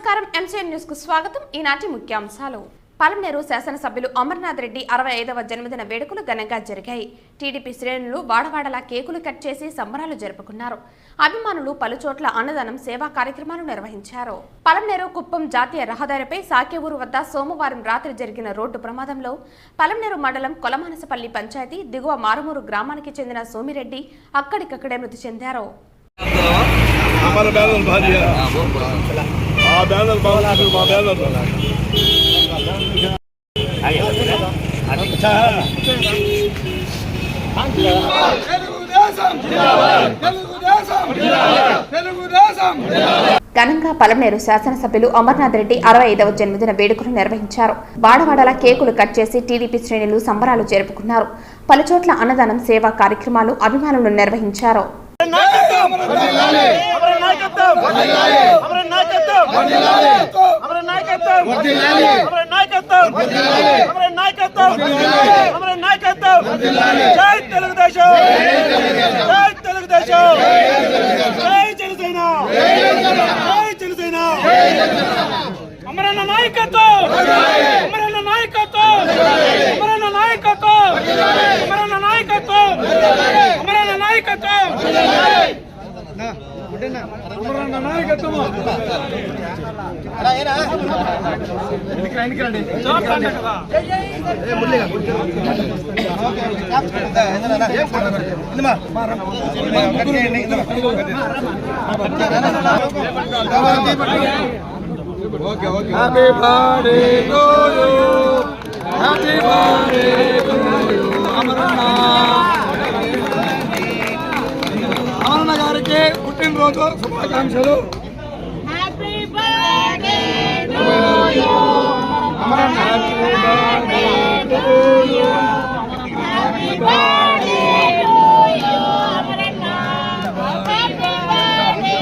నమస్కారం MCN news కు స్వాగతం. ఈనాటి ముఖ్యాంశాలు. పలమనేరు శాసనసభ్యులు అమర్నాథ్ రెడ్డి 65వ జన్మదిన వేడుకలు ఘనంగా జరిగాయి. టీడీపీ శ్రేణులు వాడవాడలా కేకులు కట్ చేసి సంబరాలు జరుపుకున్నారు. అభిమానులు పలుచోట్ల అన్నదానం సేవా కార్యక్రమాలు నిర్వహించారు. పలమనేరు కుప్పం జాతీయ రహదారిపై సాకేవూరు వద్ద సోమవారం రాత్రి జరిగిన రోడ్డు ప్రమాదంలో పలమనేరు మండలం కొలమానసపల్లి పంచాయతీ దిగువ మారుమూరు గ్రామానికి చెందిన సోమిరెడ్డి అక్కడికక్కడే మృతి చెందారు. हमारा बैनर भारी है। हाँ बैनर बहुत बैनर अच्छा है। ఘనంగా పలమనేరు శాసనసభ్యులు అమర్నాథ్ రెడ్డి 65వ జన్మదిన వేడుకలు నిర్వహించారు. వాడవాడల కేకులు కట్ చేసి టీడీపీ శ్రేణులు సంబరాలు జరుపుకున్నారు. పలుచోట్ల అన్నదానం సేవా కార్యక్రమాలు అభిమానులు నిర్వహించారు. Happy birthday to you. Happy birthday to you. Amaranna గారికి పుట్టినరోజు శుభాకాంక్షలు. Happy birthday to you Amaranna happy birthday to you. Happy birthday to you Amaranna happy birthday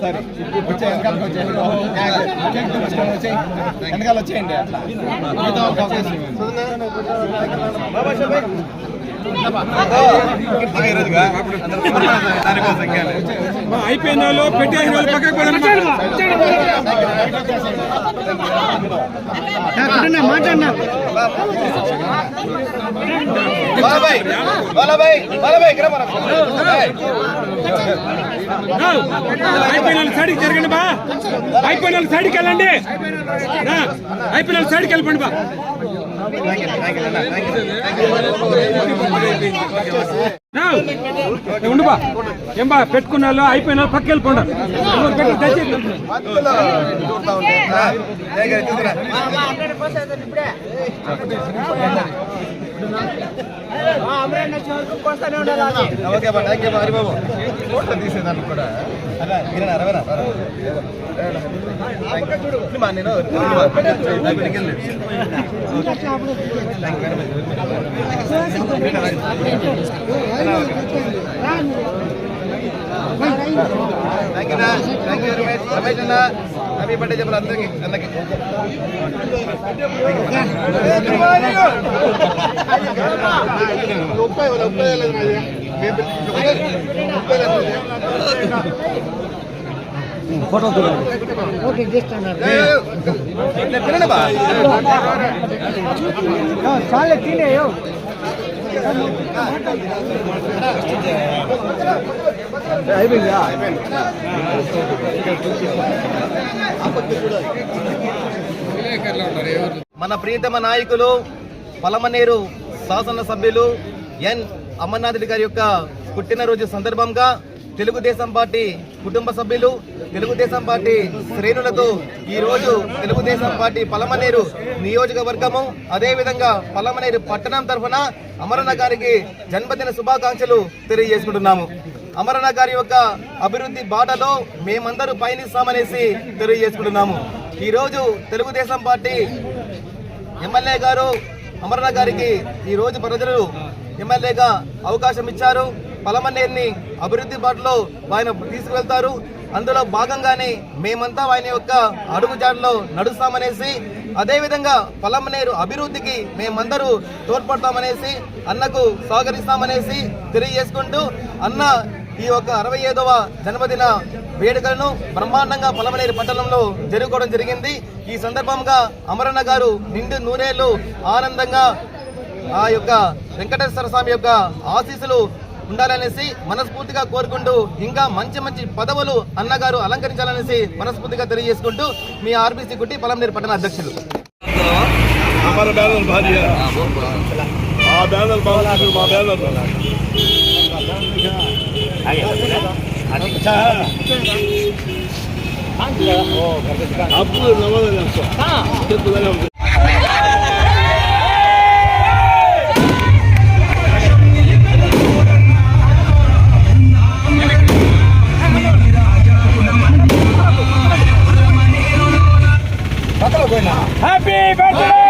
సరే వచ్చే వెనకాల వచ్చేయండి. అట్లా అయిపోయిన వాళ్ళు పెట్టే పక్కకు మాట్లాడినా అయిపోయిన సైడ్కి జరగండి బా. అయిపోయిన సైడ్కి వెళ్ళండి. అయిపోయిన సైడ్కి వెళ్ళిపోండి బా. ఉండు బా. ఏం బా పెట్టుకున్న వాళ్ళు అయిపోయిన వాళ్ళు పక్క వెళ్ళిపోండి. ఓకే బా థ్యాంక్ యూ బా. హరిబాబు ఫోటో తీసేదాన్ని కూడా అలా నేను థ్యాంక్ యూ రమేష్ అన్న. హ్యాపీ బర్త్డే చెప్పాలి అందరికి. అందరికి ఫోటో చాలే తినే మన ప్రియతమ నాయకులు పలమనేరు శాసనసభ్యులు ఎన్ అమర్నాథ్ రెడ్డి గారి యొక్క పుట్టినరోజు సందర్భంగా తెలుగుదేశం పార్టీ కుటుంబ సభ్యులు, తెలుగుదేశం పార్టీ శ్రేణులతో ఈరోజు తెలుగుదేశం పార్టీ పలమనేరు నియోజకవర్గము అదేవిధంగా పలమనేరు పట్టణం తరఫున అమరన్న గారికి జన్మదిన శుభాకాంక్షలు తెలియజేసుకుంటున్నాము. అమరన్న గారి యొక్క అభివృద్ధి బాటలో మేమందరూ పయనిస్తామనేసి తెలియజేసుకుంటున్నాము. ఈరోజు తెలుగుదేశం పార్టీ ఎమ్మెల్యే గారు అమరన్న గారికి ఈరోజు ప్రజలు ఎమ్మెల్యేగా అవకాశం ఇచ్చారు. పలమనేరుని అభివృద్ధి బాటలో ఆయన తీసుకువెళ్తారు. అందులో భాగంగానే మేమంతా ఆయన యొక్క అడుగుజాడలో నడుస్తామనేసి, అదేవిధంగా పలమనేరు అభివృద్ధికి మేమందరూ తోడ్పడతామనేసి, అన్నకు సహకరిస్తామనేసి తెలియజేసుకుంటూ, అన్న ఈ యొక్క 65వ జన్మదిన వేడుకలను బ్రహ్మాండంగా పలమనేరు పట్టణంలో జరుపుకోవడం జరిగింది. ఈ సందర్భంగా అమరన్న గారు నిండు నూరేళ్లు ఆనందంగా ఆ యొక్క వెంకటేశ్వర స్వామి యొక్క ఆశీస్సులు ఉండాలనేసి మనస్ఫూర్తిగా కోరుకుంటూ, ఇంకా మంచి మంచి పదవులు అన్నగారు అలంకరించాలనేసి మనస్ఫూర్తిగా తెలియజేసుకుంటూ, మీ ఆర్బీసీ గుట్టి పలమనేరు పట్టణ అధ్యక్షులు. Happy birthday.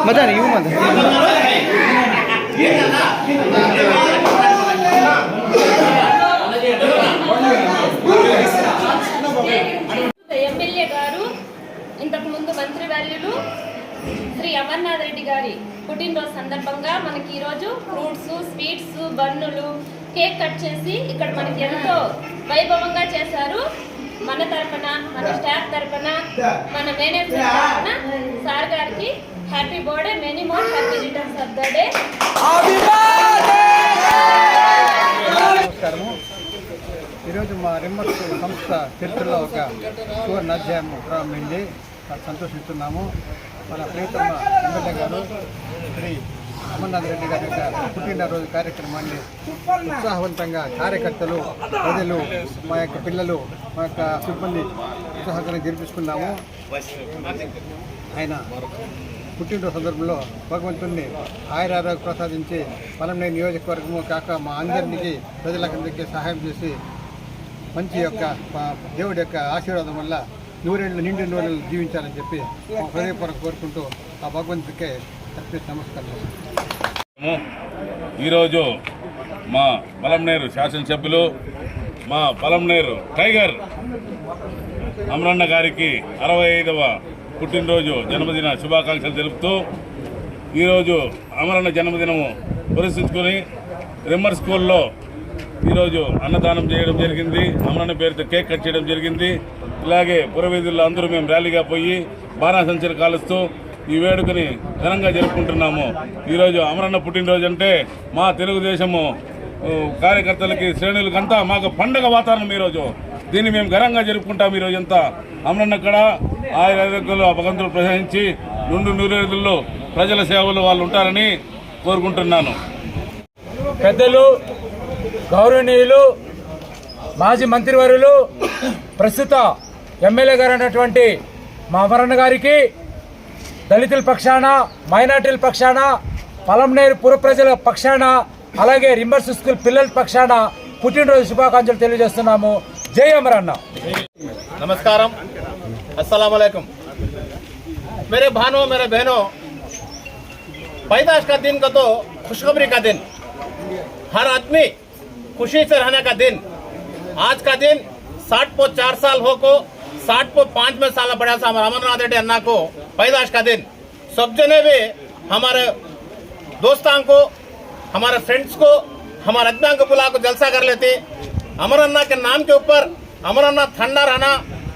మజా ఇవ్వు మజా ఎమ్మెల్యే గారు ఇంతకు ముందు మంత్రివర్యులు శ్రీ అమర్నాథ్ రెడ్డి గారి పుట్టినరోజు సందర్భంగా మనకి ఈరోజు ఫ్రూట్స్, స్వీట్స్, బన్నులు, కేక్ కట్ చేసి ఇక్కడ మనకి ఎంతో వైభవంగా చేశారు. మన తరపున, మన స్టాఫ్ తరపున, మన మేనేజర్ తరపున సార్ గారికి happy birthday, many more happy returns of the day. నమస్కారము. ఈరోజు మా రిమ్మర్స్ సంస్థ చరిత్రలో ఒక సువర్ణ అధ్యాయం ప్రారంభమైంది. సంతోషిస్తున్నాము. మన ప్రియతమ ఎమ్మెల్యే గారు శ్రీ అమర్నాథ్ రెడ్డి గారి యొక్క పుట్టినరోజు కార్యక్రమాన్ని ఉత్సాహవంతంగా కార్యకర్తలు, ప్రజలు, మా యొక్క పిల్లలు, మా యొక్క సిబ్బంది ఉత్సాహంగా జరిపిస్తున్నాము. ఆయన పుట్టినరోజు సందర్భంలో భగవంతుడిని ఆయురారోగ్య ప్రసాదించి పలమనేరు నియోజకవర్గము కాక మా అందరికీ ప్రజలందరికీ సహాయం చేసి మంచి యొక్క దేవుడి యొక్క ఆశీర్వాదం వల్ల నూరేళ్ళు నిండు నూరేళ్ళు జీవించాలని చెప్పి హృదయపూర్వక కోరుకుంటూ ఆ భగవంతుడికే నమస్కారం. ఈరోజు మా పలమనేరు శాసనసభ్యులు, మా పలమనేరు టైగర్ అమరన్న గారికి 65వ పుట్టినరోజు జన్మదిన శుభాకాంక్షలు తెలుపుతూ ఈరోజు అమరన్న జన్మదినము పురస్కరించుకొని రిమ్మర్ స్కూల్లో ఈరోజు అన్నదానం చేయడం జరిగింది. అమరన్న పేరుతో కేక్ కట్ చేయడం జరిగింది. ఇలాగే పురవీధుల్లో అందరూ మేము ర్యాలీగా పోయి బాణాసంచలు కాలుస్తూ ఈ వేడుకని ఘనంగా జరుపుకుంటున్నాము. ఈరోజు అమరన్న పుట్టినరోజు అంటే మా తెలుగుదేశము కార్యకర్తలకి, శ్రేణులకంతా మాకు పండగ వాతావరణం. ఈరోజు దీన్ని మేము ఘనంగా జరుపుకుంటాం. ఈరోజు అంతా అమరన్న కడ ఆయుర్వేదంలో భగవంతుడు ప్రసహించి నూరేళ్లలో ప్రజల సేవలు వాళ్ళు ఉంటారని కోరుకుంటున్నాను. పెద్దలు, గౌరవనీయులు, మాజీ మంత్రివర్యులు, ప్రస్తుత ఎమ్మెల్యే గారు అయినటువంటి మా అమరన్న గారికి దళితుల పక్షాన, మైనార్టీల పక్షాన, పలమనేరు పుర ప్రజల పక్షాన, అలాగే రిమ్మర్స్ స్కూల్ పిల్లల పక్షాన పుట్టినరోజు శుభాకాంక్షలు తెలియజేస్తున్నాము. జై అమరన్న. नमस्कारम, अस्सलाम वालेकुम। मेरे भाइयों, मेरे बहनों, पैदाश का दिन का तो खुशखबरी का दिन, हर आदमी खुशी से रहने का दिन। आज का दिन 60 को 4 साल हो को 60 को 5 में साल बड़ा सा हमारे अमरनाथ रेड्डी अन्ना को पैदाश का दिन। सब जने भी हमारे दोस्तों को, हमारे फ्रेंड्स को, हमारे अजमान को बुला को जलसा कर लेते। अमरन्ना के नाम के ऊपर अमरन्ना ठंडा रहना,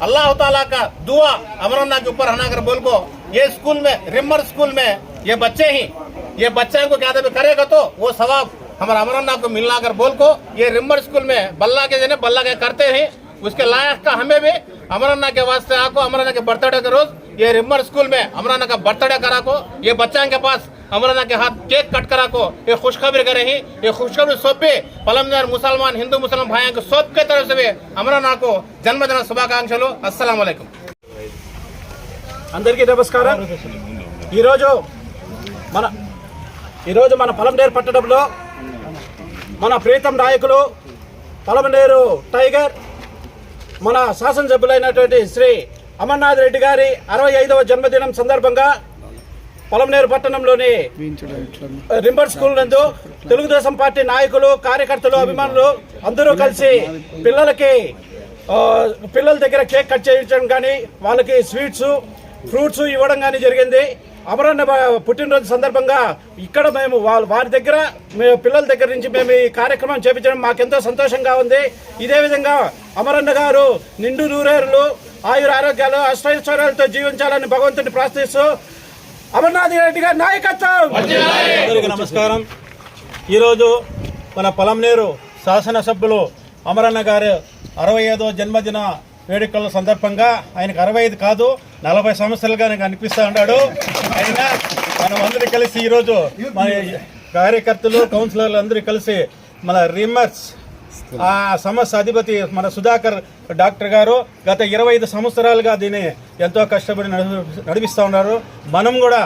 अल्लाह ताला का दुआ अमरन्ना के ऊपर रहना कर बोल को ये स्कूल में, रिम्मर स्कूल में ये बच्चे ही, ये बच्चे को क्या करेगा तो वो सवाब हमारा अमरन्ना को मिलना कर बोल को ये रिम्मर स्कूल में बल्ला के जने बल्ला के करते हैं। उसके लायक का हमें भी अमरन्ना के वास्ते आको, अमरन्ना के बर्थडे के रोज ये रिम्मर स्कूल में अमरन्ना का बर्थडे करा को, ये बच्चा के पास अमरन्ना के हाथ केक कट करा को ये खुशखबरी करे ही। ये खुशखबरी सब भी पलमनेर मुसलमान, हिंदू मुसलमान भाइयों को सब के तरफ से भी अमरन्ना को जन्मदिन शुभाकांक्षलु। अस्सलाम वालेकुम। అందరికీ నమస్కారం. ఈరోజు మన పలమనేరు పట్టణంలో మన ప్రీతం నాయకులు పలమనేరు టైగర్, మన శాసనసభ్యులైనటువంటి శ్రీ అమర్నాథ్ రెడ్డి గారి 65వ జన్మదినం సందర్భంగా పలమనేరు పట్టణంలోని రిమ్మర్ స్కూల్ నందు తెలుగుదేశం పార్టీ నాయకులు, కార్యకర్తలు, అభిమానులు అందరూ కలిసి పిల్లల దగ్గర కేక్ కట్ చేయించడం కానీ, వాళ్ళకి స్వీట్స్, ఫ్రూట్స్ ఇవ్వడం కానీ జరిగింది. అమరన్న పుట్టినరోజు సందర్భంగా ఇక్కడ మేము వారి దగ్గర, పిల్లల దగ్గర నుంచి మేము ఈ కార్యక్రమం చేపించడం మాకెంతో సంతోషంగా ఉంది. ఇదే విధంగా అమరన్న గారు నిండు నూరేళ్లు ఆయుర ఆరోగ్యాలు, అష్టైశ్వర్యాలతో జీవించాలని భగవంతుని ప్రార్థిస్తూ అమర్నాథ్ రెడ్డి గారి నాయకత్వం. అందరికీ నమస్కారం. ఈరోజు మన పలమనేరు శాసనసభ్యులు అమరన్న గారు 65వ జన్మదిన వేడుకల సందర్భంగా ఆయనకు 65 కాదు 40 సంవత్సరాలుగా ఆయనకు అనిపిస్తూ ఉన్నాడు. అయినా మనం అందరూ కలిసి ఈరోజు మన కార్యకర్తలు, కౌన్సిలర్లు అందరూ కలిసి మన రిమ్మర్స్ ఆ సమస్య అధిపతి మన సుధాకర్ డాక్టర్ గారు గత 25 సంవత్సరాలుగా దీన్ని ఎంతో కష్టపడి నడిపిస్తూ ఉన్నారు. మనం కూడా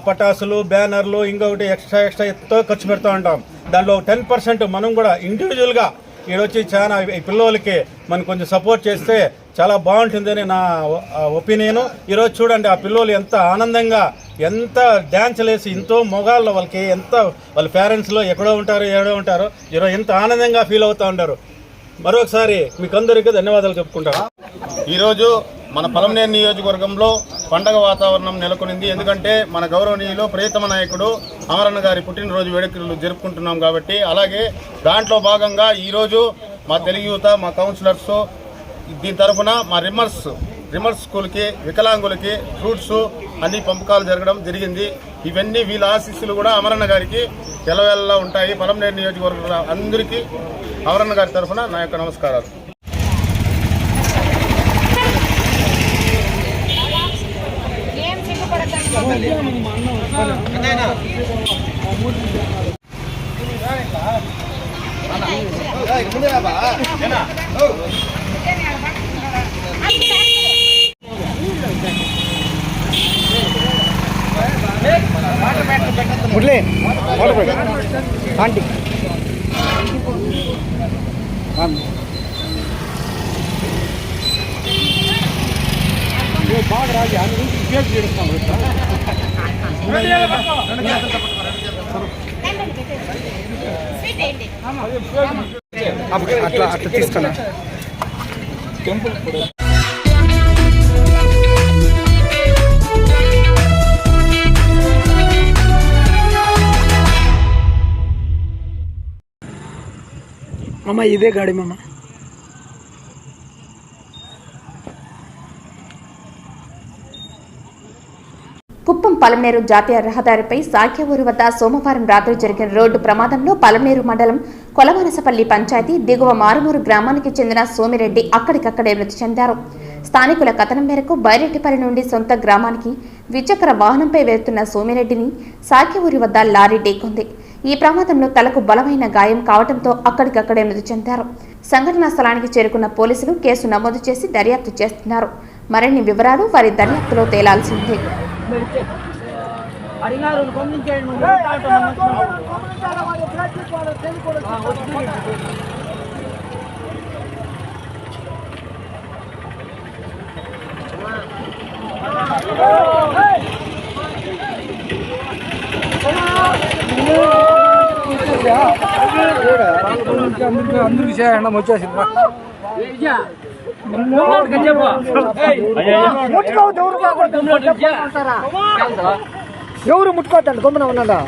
పటాసులు, బ్యానర్లు, ఇంకొకటి ఎక్స్ట్రా ఎంతో ఖర్చు పెడతా ఉంటాం. దానిలో 10% మనం కూడా ఇండివిజువల్గా ఈడొచ్చి చాలా ఈ పిల్లలకి మనం కొంచెం సపోర్ట్ చేస్తే చాలా బాగుంటుందని నా ఒపీనియన్. ఈరోజు చూడండి ఆ పిల్లలు ఎంత ఆనందంగా, ఎంత డ్యాన్సులు వేసి, ఎంతో మొగాళ్ళు వాళ్ళకి ఎంత వాళ్ళ పేరెంట్స్లో ఎక్కడో ఉంటారు ఈరోజు ఎంత ఆనందంగా ఫీల్ అవుతూ ఉంటారు. మరొకసారి మీకు అందరికీ ధన్యవాదాలు చెప్పుకుంటాను. ఈరోజు మన పలమనేరు నియోజకవర్గంలో పండగ వాతావరణం నెలకొనింది. ఎందుకంటే మన గౌరవనీయులు ప్రియతమ నాయకుడు అమరన్న గారి పుట్టినరోజు వేడుకలు జరుపుకుంటున్నాం కాబట్టి. అలాగే దాంట్లో భాగంగా ఈరోజు మా తెలుగు యువత, మా కౌన్సిలర్స్ దీని తరఫున మా రిమర్స్ స్కూల్కి వికలాంగులకి ఫ్రూట్స్ అన్ని పంపకాలు జరగడం జరిగింది. ఇవన్నీ వీళ్ళ ఆశీస్సులు కూడా అమరన్న గారికి ఎలవెల్లా ఉంటాయి. పలమనేరు నియోజకవర్గ అందరికీ అమరన్న గారి తరఫున నా యొక్క నమస్కారాలు. మురళి ఆంటీ బాగా రాజు అన్ని పేరు చేస్తాం. అట్లా తీసుకున్నా టెంపుల్ మామ ఇదే గాడి మామ. కుప్పం పలమనేరు జాతీయ రహదారిపై సాఖ్యవూరు వద్ద సోమవారం రాత్రి జరిగిన రోడ్డు ప్రమాదంలో పలమనేరు మండలం కొలవనసపల్లి పంచాయతీ దిగువ మారుమూరు గ్రామానికి చెందిన సోమిరెడ్డి అక్కడికక్కడే మృతి చెందారు. స్థానికుల కథనం మేరకు బైరెడ్డిపల్లి నుండి సొంత గ్రామానికి ద్విచక్ర వాహనంపై వెళ్తున్న సోమిరెడ్డిని సాఖ్యవూరి వద్ద లారీ ఢీకొంది. ఈ ప్రమాదంలో తలకు బలమైన గాయం కావడంతో అక్కడికక్కడే మృతి చెందారు. సంఘటనా స్థలానికి చేరుకున్న పోలీసులు కేసు నమోదు చేసి దర్యాప్తు చేస్తున్నారు. మరిన్ని వివరాలు వారి దర్యాప్తులో తేలాల్సి ఉంది. అందరికి చేయడం వచ్చేసింది. ఎవరు ముట్టుకోవద్దండి, గమ్మున ఉన్నాడా.